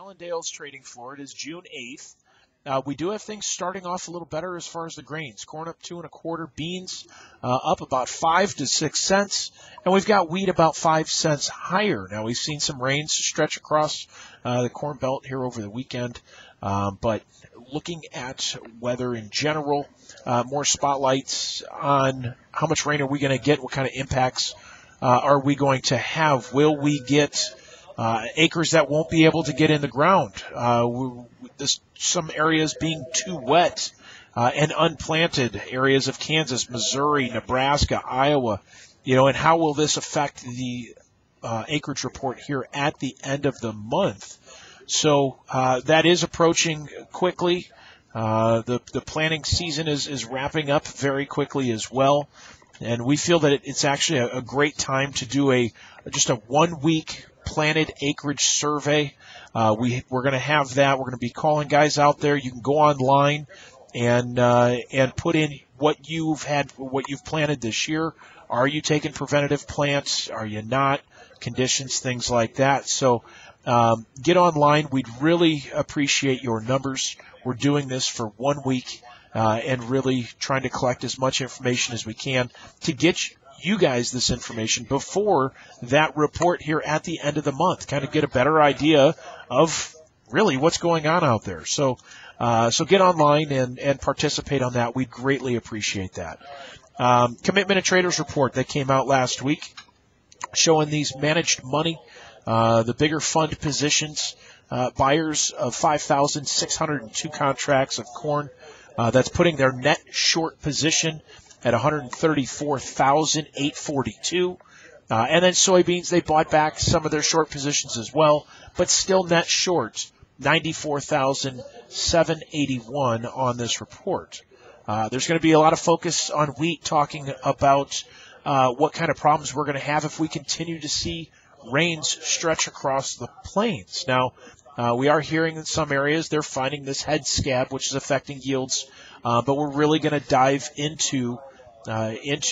Allendale's trading floor. It is June 8th. We do have things starting off a little better as far as the grains. Corn up 2 1/4, beans up about 5 to 6 cents, and we've got wheat about 5 cents higher. Now we've seen some rains stretch across the Corn Belt here over the weekend, but looking at weather in general, more spotlights on how much rain are we going to get, what kind of impacts are we going to have? Will we get acres that won't be able to get in the ground? Some areas being too wet and unplanted, areas of Kansas, Missouri, Nebraska, Iowa, and how will this affect the acreage report here at the end of the month? So that is approaching quickly. The planting season is wrapping up very quickly as well. And we feel that it's actually a great time to do just a 1 week planted acreage survey. We're going to have that. We're going to be calling guys out there. You can go online and put in what you've planted this year. Are you taking preventative plants? Are you not? Conditions, things like that. So get online. We'd really appreciate your numbers. We're doing this for 1 week and really trying to collect as much information as we can to get you guys this information before that report here at the end of the month, kind of get a better idea of really what's going on out there. So get online and participate on that. We'd greatly appreciate that. Commitment of Traders report that came out last week showing these managed money, the bigger fund positions, buyers of 5,602 contracts of corn. That's putting their net short position at 134,842. And then soybeans, they bought back some of their short positions as well, but still net short 94,781 on this report. There's going to be a lot of focus on wheat, talking about what kind of problems we're going to have if we continue to see rains stretch across the plains. Now, we are hearing in some areas they're finding this head scab, which is affecting yields, but we're really going to dive into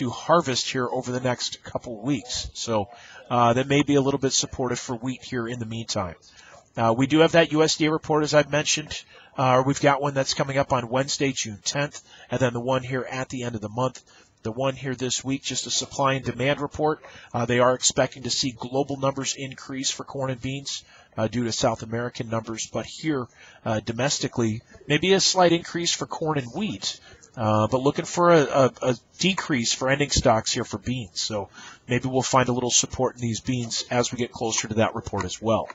harvest here over the next couple weeks. So that may be a little bit supportive for wheat here in the meantime. We do have that USDA report, as I've mentioned. We've got one that's coming up on Wednesday, June 10th, and then the one here at the end of the month. The one here this week, just a supply and demand report. They are expecting to see global numbers increase for corn and beans due to South American numbers, but here domestically, maybe a slight increase for corn and wheat. But looking for a decrease for ending stocks here for beans. So maybe we'll find a little support in these beans as we get closer to that report as well.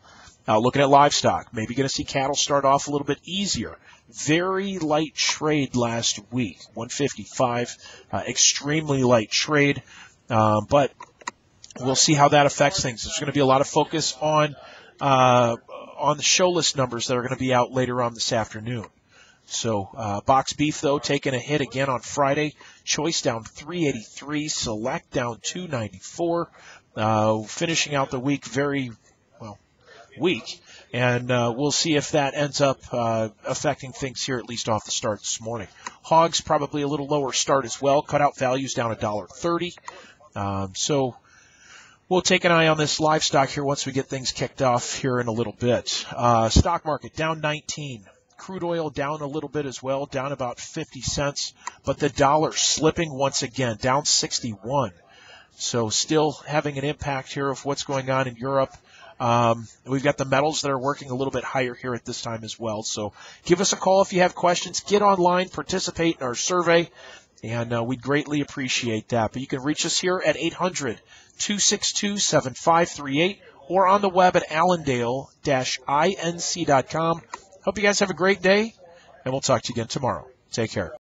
Looking at livestock, maybe going to see cattle start off a little bit easier. Very light trade last week, 155, extremely light trade. But we'll see how that affects things. There's going to be a lot of focus on the show list numbers that are going to be out later on this afternoon. So box beef, though, taking a hit again on Friday. Choice down 383, select down 294. Finishing out the week very, weak. And we'll see if that ends up affecting things here, at least off the start this morning. Hogs, probably a little lower start as well. Cutout values down $1.30. So we'll take an eye on this livestock here once we get things kicked off here in a little bit. Stock market down 19. Crude oil down a little bit as well, down about 50 cents. But the dollar slipping once again, down 61. So still having an impact here of what's going on in Europe. We've got the metals that are working a little bit higher here at this time as well. So give us a call if you have questions. Get online, participate in our survey, and we'd greatly appreciate that. But you can reach us here at 800-262-7538 or on the web at allendale-inc.com. Hope you guys have a great day, and we'll talk to you again tomorrow. Take care.